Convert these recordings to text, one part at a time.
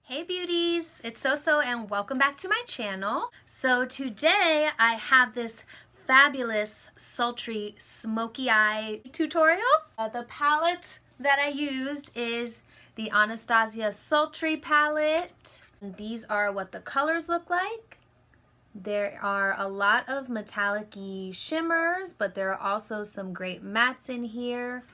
Hey beauties, it's So and welcome back to my channel. So today I have this fabulous sultry smoky eye tutorial. The palette that I used is the Anastasia Sultry palette. And these are what the colors look like. There are a lot of metallic-y shimmers, but there are also some great mattes in here.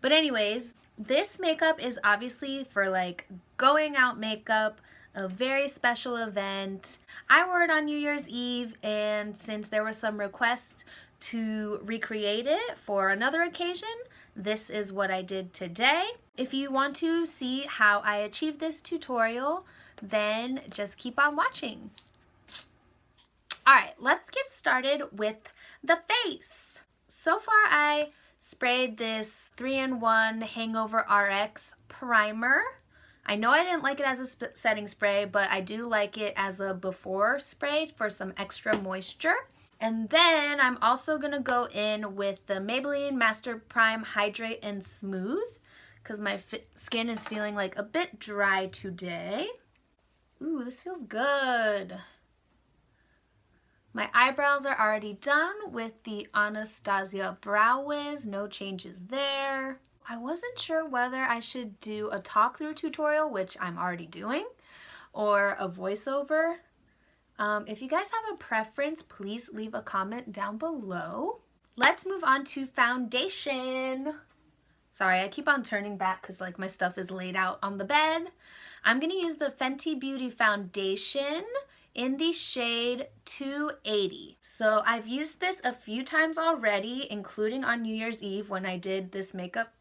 But anyways, this makeup is obviously for like going out makeup, a very special event. I wore it on New Year's Eve, and since there were some requests to recreate it for another occasion, this is what I did today. If you want to see how I achieved this tutorial, then just keep on watching. Alright, let's get started with the face. So far I sprayed this 3-in-1 hangoveRx primer. I know I didn't like it as a setting spray, but I do like it as a before spray for some extra moisture. And then I'm also going to go in with the Maybelline Master Prime Hydrate and Smooth because my skin is feeling like a bit dry today. Ooh, this feels good. My eyebrows are already done with the Anastasia Brow Wiz, no changes there. I wasn't sure whether I should do a talk through tutorial, which I'm already doing, or a voiceover. If you guys have a preference, please leave a comment down below. Let's move on to foundation. Sorry, I keep on turning back because like my stuff is laid out on the bed. I'm gonna use the Fenty Beauty foundation in the shade 280. So I've used this a few times already, including on New Year's Eve when I did this makeup.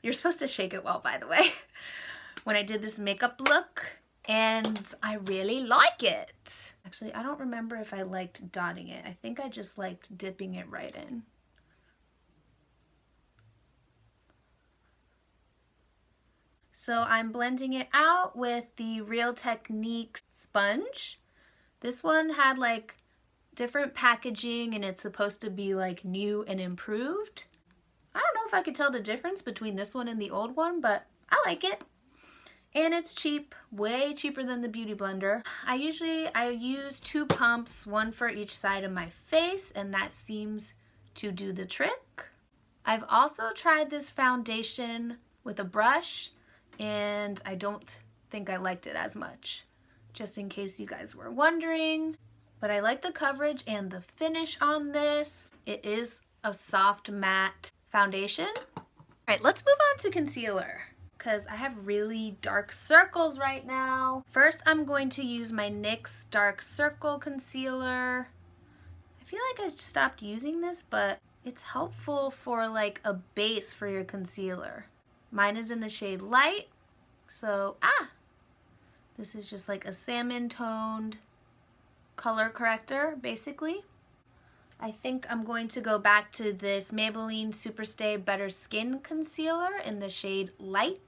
You're supposed to shake it well, by the way. When I did this makeup look, and I really like it. Actually, I don't remember if I liked dotting it. I think I just liked dipping it right in. So I'm blending it out with the Real Techniques sponge. This one had like different packaging and it's supposed to be like new and improved. I don't know if I could tell the difference between this one and the old one, but I like it. And it's cheap, way cheaper than the Beauty Blender. I use 2 pumps, one for each side of my face, and that seems to do the trick. I've also tried this foundation with a brush, and I don't think I liked it as much. Just in case you guys were wondering. But I like the coverage and the finish on this. It is a soft matte foundation. Alright, let's move on to concealer because I have really dark circles right now. First, I'm going to use my NYX Dark Circle Concealer. I feel like I stopped using this, but it's helpful for like a base for your concealer. Mine is in the shade Light, so this is just like a salmon toned color corrector, basically. I think I'm going to go back to this Maybelline Superstay Better Skin Concealer in the shade Light.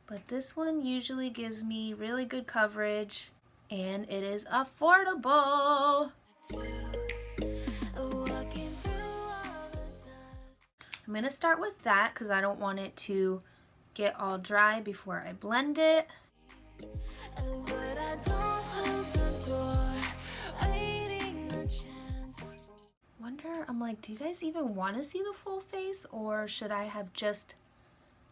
But this one usually gives me really good coverage and it is affordable. I'm going to start with that because I don't want it to get all dry before I blend it. I'm like, do you guys even want to see the full face, or should I have just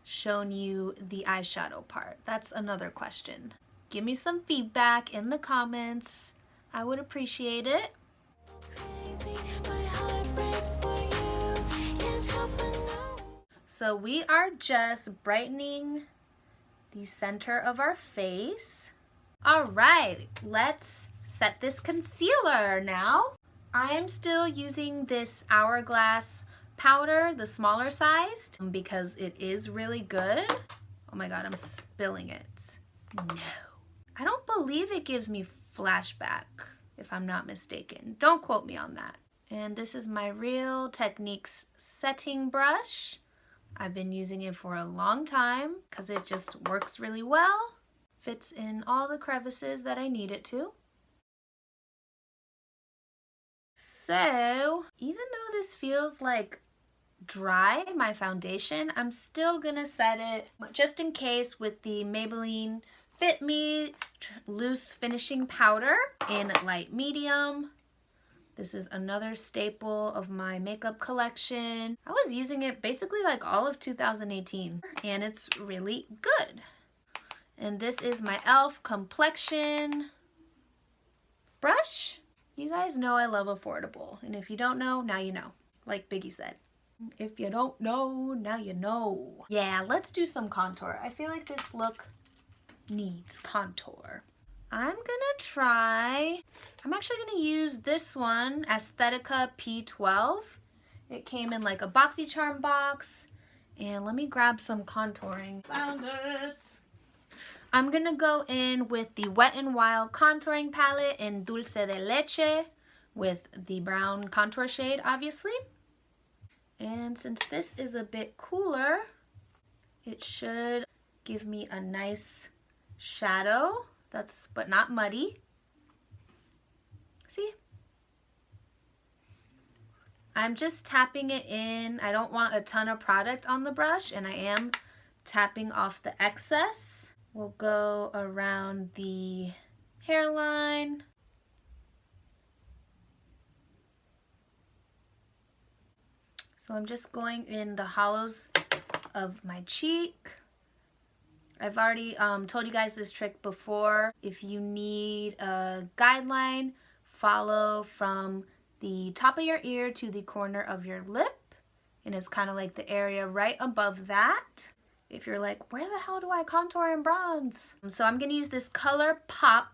shown you the eyeshadow part? That's another question. Give me some feedback in the comments. I would appreciate it. So we are just brightening the center of our face. Alright, let's set this concealer now. I am still using this Hourglass powder, the smaller sized, because it is really good. Oh my god, I'm spilling it. No. I don't believe it gives me flashback, if I'm not mistaken. Don't quote me on that. And this is my Real Techniques setting brush. I've been using it for a long time because it just works really well. Fits in all the crevices that I need it to. So, even though this feels like dry, my foundation, I'm still gonna set it just in case with the Maybelline Fit Me loose finishing powder in light medium. This is another staple of my makeup collection. I was using it basically like all of 2018 and it's really good. And this is my e.l.f. complexion brush. You guys know I love affordable, and if you don't know, now you know, like Biggie said. If you don't know, now you know. Yeah, let's do some contour. I feel like this look needs contour. I'm actually gonna use this one, Aesthetica P12. It came in like a BoxyCharm box, and let me grab some contouring. Found it. I'm gonna go in with the Wet n Wild contouring palette in Dulce de Leche with the brown contour shade, obviously. And since this is a bit cooler, it should give me a nice shadow but not muddy. See? I'm just tapping it in. I don't want a ton of product on the brush, and I am tapping off the excess. We'll go around the hairline. So I'm just going in the hollows of my cheek. I've already told you guys this trick before. If you need a guideline, follow from the top of your ear to the corner of your lip. And it's kind of like the area right above that. If you're like, where the hell do I contour and bronze? So I'm going to use this Colourpop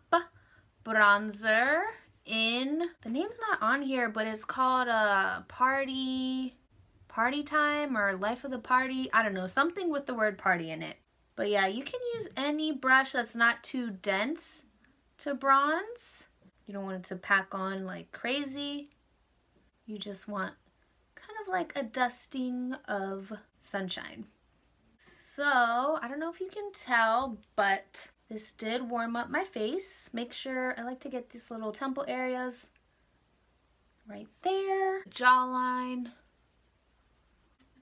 bronzer in, the name's not on here, but it's called Party Time or Life of the Party. I don't know, something with the word party in it. But yeah, you can use any brush that's not too dense to bronze. You don't want it to pack on like crazy. You just want kind of like a dusting of sunshine. So, I don't know if you can tell, but this did warm up my face. Make sure, I like to get these little temple areas right there, jawline.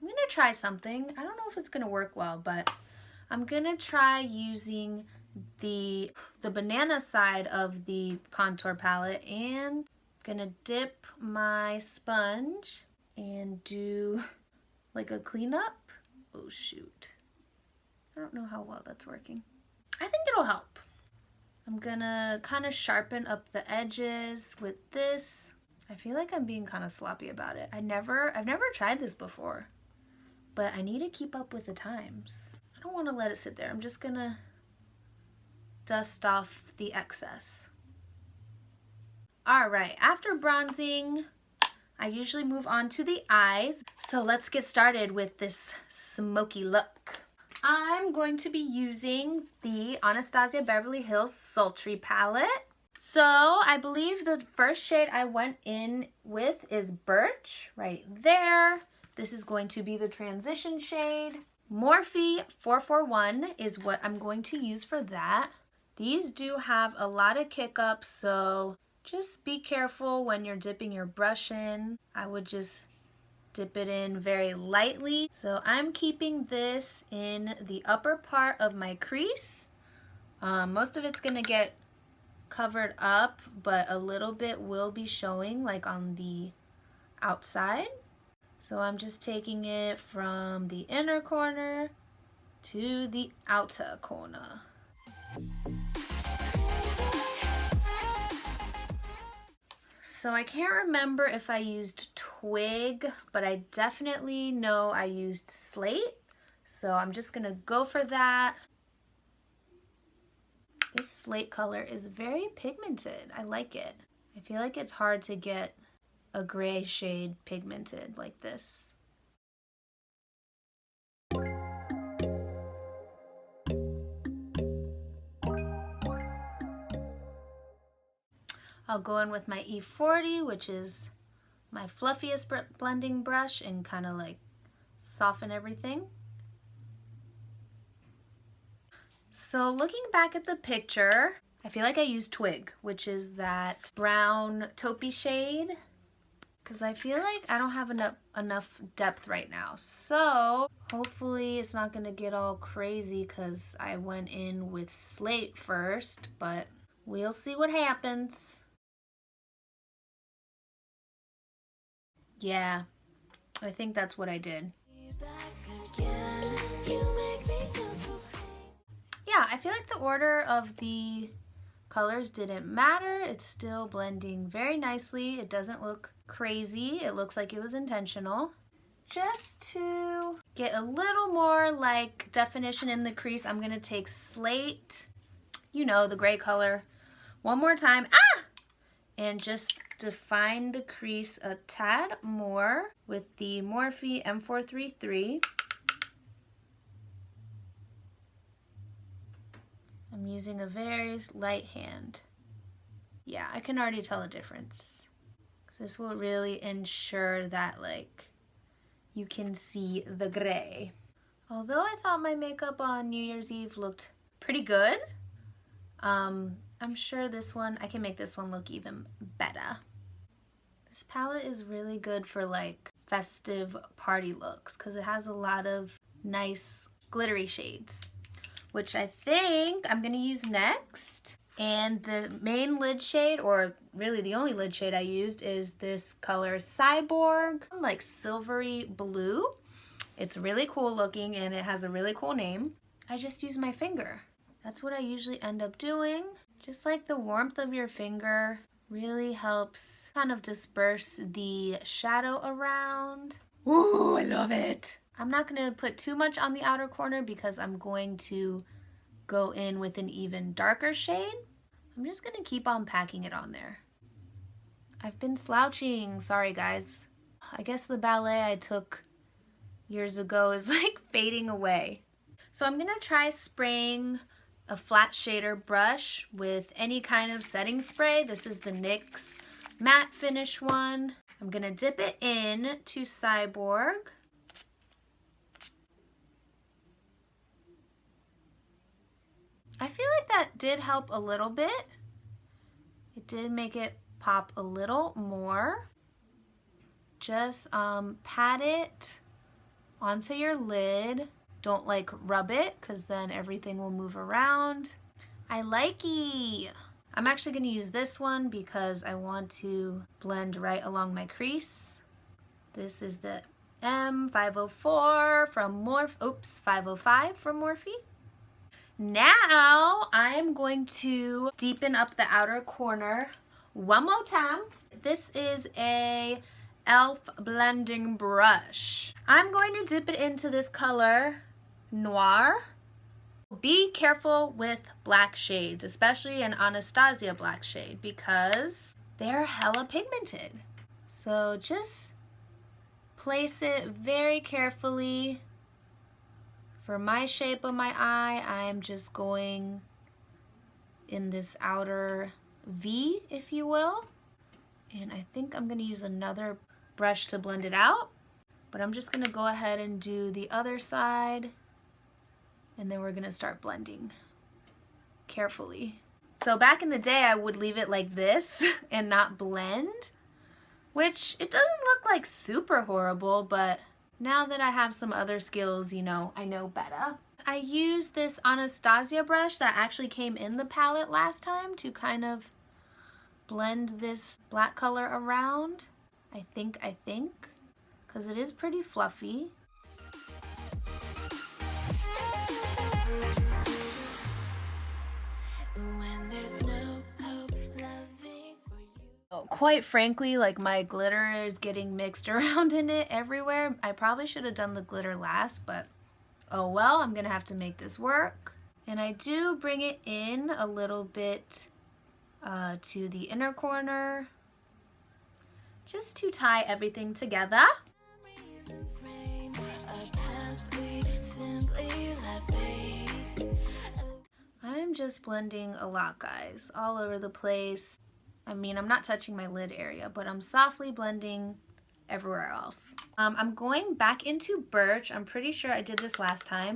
I'm gonna try something. I don't know if it's gonna work well, but I'm gonna try using the banana side of the contour palette, and I'm gonna dip my sponge and do like a cleanup. Oh shoot. I don't know how well that's working. I think it'll help. I'm gonna kind of sharpen up the edges with this. I feel like I'm being kind of sloppy about it. I've never tried this before, but I need to keep up with the times. I don't want to let it sit there. I'm just gonna dust off the excess. All right, after bronzing, I usually move on to the eyes. So let's get started with this smoky look. I'm going to be using the Anastasia Beverly Hills Sultry palette. So I believe the first shade I went in with is Birch, right there. This is going to be the transition shade. Morphe 441 is what I'm going to use for that. These do have a lot of kick-ups, so just be careful when you're dipping your brush in. I would just dip it in very lightly. So I'm keeping this in the upper part of my crease. Most of it's gonna get covered up, but a little bit will be showing like on the outside. So I'm just taking it from the inner corner to the outer corner. So I can't remember if I used Twig, but I definitely know I used Slate. So I'm just gonna go for that. This slate color is very pigmented. I like it. I feel like it's hard to get a gray shade pigmented like this. I'll go in with my E40, which is my fluffiest blending brush, and kind of like soften everything. So looking back at the picture, I feel like I used Twig, which is that brown taupey shade. because I feel like I don't have enough depth right now. So hopefully it's not going to get all crazy because I went in with slate first, but we'll see what happens. Yeah, I think that's what I did. Yeah, I feel like the order of the colors didn't matter. It's still blending very nicely. It doesn't look crazy. It looks like it was intentional. Just to get a little more like definition in the crease, I'm gonna take slate, you know, the gray color, one more time, and just define the crease a tad more with the Morphe M433. I'm using a very light hand. Yeah, I can already tell a difference. This will really ensure that like you can see the gray. Although I thought my makeup on New Year's Eve looked pretty good, I'm sure this one, I can make this one look even better. This palette is really good for like festive party looks because it has a lot of nice glittery shades, which I think I'm gonna use next. And the main lid shade, or really the only lid shade I used, is this color Cyborg, like silvery blue. It's really cool looking and it has a really cool name. I just use my finger. That's what I usually end up doing. Just like the warmth of your finger really helps kind of disperse the shadow around. Ooh, I love it. I'm not gonna put too much on the outer corner because I'm going to go in with an even darker shade. I'm just gonna keep on packing it on there. I've been slouching, sorry guys. I guess the ballet I took years ago is like fading away. So I'm gonna try spraying a flat shader brush with any kind of setting spray. This is the NYX matte finish one. I'm gonna dip it in to Cyborg. I feel like that did help a little bit. It did make it pop a little more. Just pat it onto your lid. Don't like rub it because then everything will move around. I likey. I'm actually going to use this one because I want to blend right along my crease. This is the M504 from Morphe. Oops, 505 from Morphe. Now I'm going to deepen up the outer corner one more time. This is a e.l.f. blending brush. I'm going to dip it into this color Noir. Be careful with black shades, especially an Anastasia black shade, because they're hella pigmented. So just place it very carefully. For my shape of my eye, I'm just going in this outer V, if you will. And I think I'm gonna use another brush to blend it out, but I'm just gonna go ahead and do the other side, and then we're gonna start blending carefully. So back in the day, I would leave it like this and not blend, which it doesn't look like super horrible, but now that I have some other skills, you know, I know better. I used this Anastasia brush that actually came in the palette last time to kind of blend this black color around. I think, because it is pretty fluffy. Quite frankly, like my glitter is getting mixed around in it everywhere. I probably should have done the glitter last, but oh well, I'm gonna have to make this work. And I do bring it in a little bit to the inner corner, just to tie everything together. I'm just blending a lot, guys, all over the place. I mean, I'm not touching my lid area, but I'm softly blending everywhere else. I'm going back into Birch. I'm pretty sure I did this last time.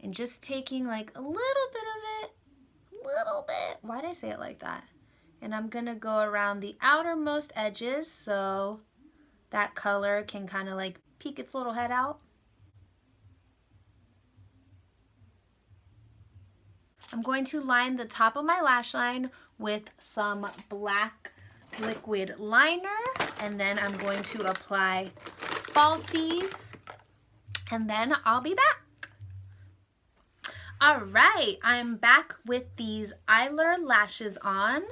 And just taking like a little bit of it, why did I say it like that? And I'm gonna go around the outermost edges so that color can kind of like peek its little head out. I'm going to line the top of my lash line with some black liquid liner, and then I'm going to apply falsies, and then I'll be back. All right, I'm back with these Eylure lashes on,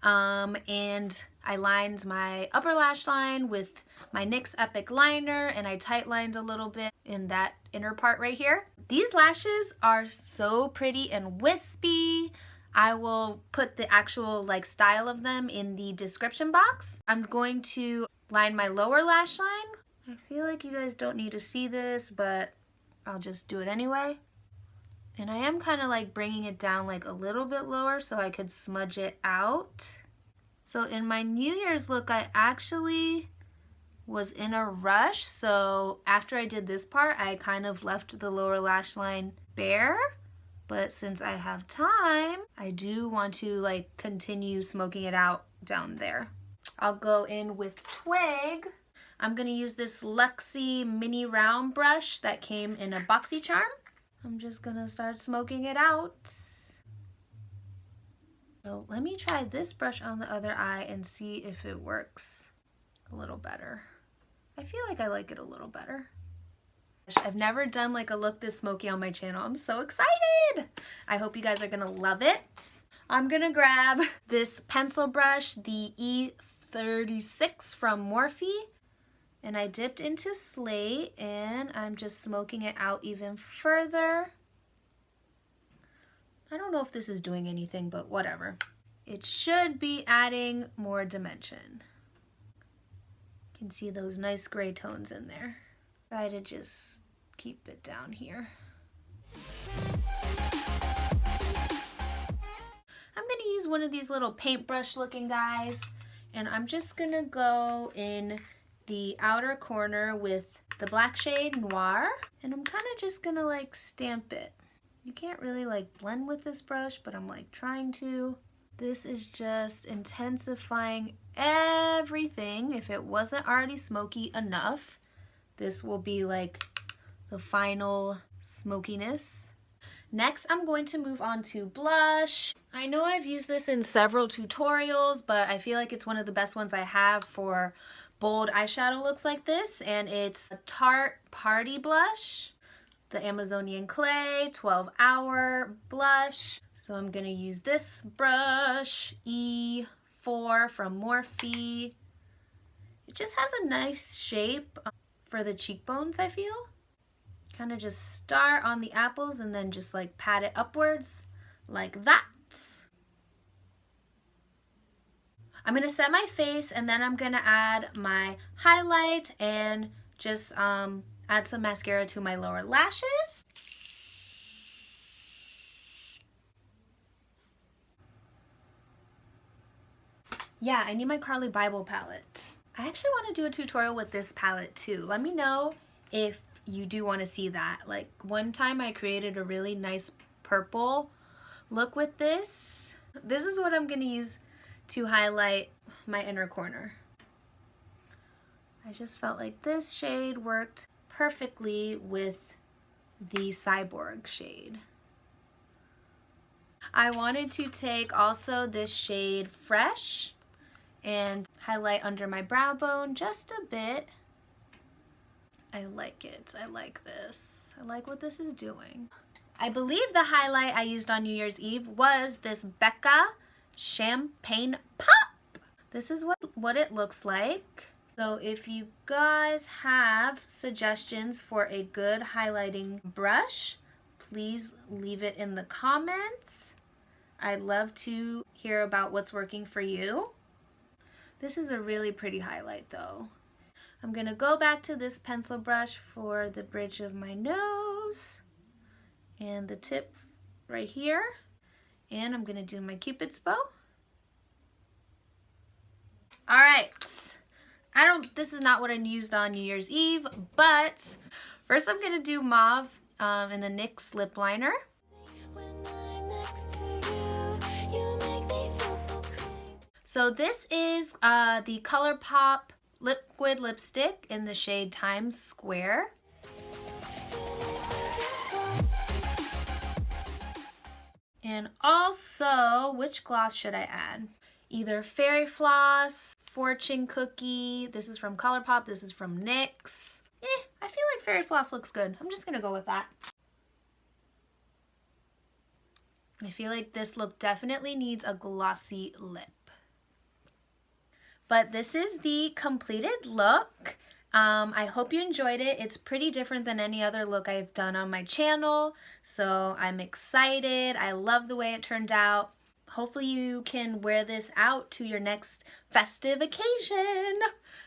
and I lined my upper lash line with my NYX Epic liner, and I tight lined a little bit in that inner part right here. These lashes are so pretty and wispy. I will put the actual like style of them in the description box. I'm going to line my lower lash line. I feel like you guys don't need to see this, but I'll just do it anyway. And I am kind of like bringing it down like a little bit lower so I could smudge it out. So in my New Year's look, I actually was in a rush. So after I did this part, I kind of left the lower lash line bare. But since I have time, I do want to like continue smoking it out down there. I'll go in with Twig. I'm gonna use this Luxie mini round brush that came in a BoxyCharm. I'm just gonna start smoking it out. So let me try this brush on the other eye and see if it works a little better. I feel like I like it a little better. I've never done like a look this smoky on my channel. I'm so excited. I hope you guys are gonna love it. I'm gonna grab this pencil brush, the E36 from Morphe, and I dipped into Slate, and I'm just smoking it out even further. I don't know if this is doing anything, but whatever. It should be adding more dimension. You can see those nice gray tones in there. Try to just keep it down here. I'm gonna use one of these little paintbrush looking guys, and I'm just gonna go in the outer corner with the black shade Noir, and I'm kind of just gonna like stamp it. You can't really like blend with this brush, but I'm like trying to. This is just intensifying everything. If it wasn't already smoky enough, this will be like the final smokiness. Next, I'm going to move on to blush. I know I've used this in several tutorials, but I feel like it's one of the best ones I have for bold eyeshadow looks like this, and it's a Tarte Party Blush, the Amazonian Clay 12-hour blush. So I'm gonna use this brush, E4 from Morphe. It just has a nice shape for the cheekbones, I feel. Kind of just start on the apples and then just like pat it upwards like that. I'm gonna set my face, and then I'm gonna add my highlight and just add some mascara to my lower lashes. Yeah, I need my Carly Bible palette. I actually want to do a tutorial with this palette too. Let me know if you do want to see that. Like one time I created a really nice purple look with this. This is what I'm going to use to highlight my inner corner. I just felt like this shade worked perfectly with the Cyborg shade. I wanted to take also this shade Fresh and highlight under my brow bone just a bit. I like it. I like this. I like what this is doing. I believe the highlight I used on New Year's Eve was this Becca Champagne Pop. This is what it looks like. So if you guys have suggestions for a good highlighting brush, please leave it in the comments. I'd love to hear about what's working for you. This is a really pretty highlight though. I'm gonna go back to this pencil brush for the bridge of my nose and the tip right here. And I'm gonna do my Cupid's bow. All right, this is not what I used on New Year's Eve, but first I'm gonna do mauve in the NYX lip liner. So this is the Colourpop liquid lipstick in the shade Times Square. And also, which gloss should I add? Either Fairy Floss, Fortune Cookie. This is from Colourpop, this is from NYX. I feel like Fairy Floss looks good. I'm just gonna go with that. I feel like this look definitely needs a glossy lip. But this is the completed look. I hope you enjoyed it. It's pretty different than any other look I've done on my channel, so I'm excited. I love the way it turned out. Hopefully you can wear this out to your next festive occasion.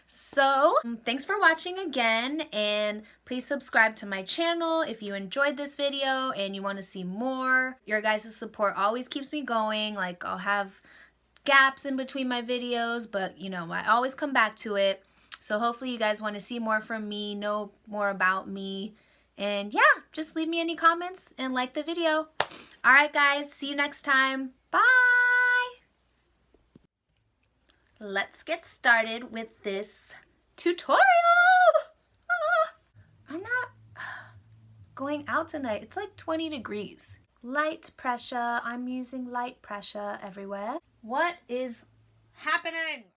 So thanks for watching again, and please subscribe to my channel if you enjoyed this video and you want to see more. Your guys' support always keeps me going. Like, I'll have gaps in between my videos, but you know, I always come back to it. So hopefully you guys want to see more from me, know more about me, and yeah, just leave me any comments and like the video. Alright guys, see you next time. Bye! Let's get started with this tutorial! I'm not going out tonight. It's like 20 degrees. Light pressure. I'm using light pressure everywhere. What is happening?